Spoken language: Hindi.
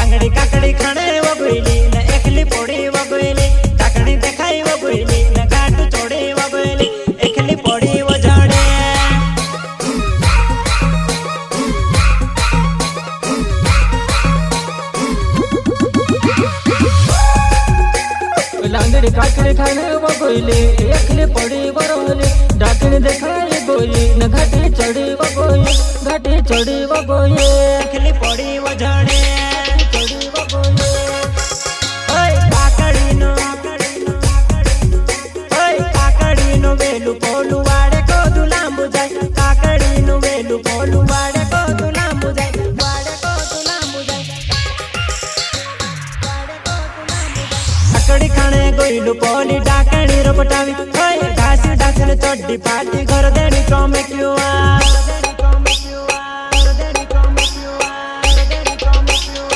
लांगड़ी काकड़ी खाने वगोइली न एकली पोड़ी वगोइली ढाकणी देखाई वगोइली न घाट चोड़ी वगोइली एकली पोड़ी वजाड़े लांगड़ी काकड़ी खाने वगोइली एकली पोड़ी वरोली ढाकणी देखाई गोइली न घाटी चढ़ी वगोई घाटी चढ़ी वगोई एकली पोड़ी वजाड़े चढ़ी वगोई काकड़ी वेलू पोलू वाड़े को दुलांबू जाए काकड़ी नु वेलू पोलू वाड़े को दुलांबू जाए वाड़े को दुलांबू जाए काकड़ी खाने गोइलू पोली डाकणी रो पटावी ओए घासी ढाकल चड्डी पाटी घर देनी टोमे क्यों आ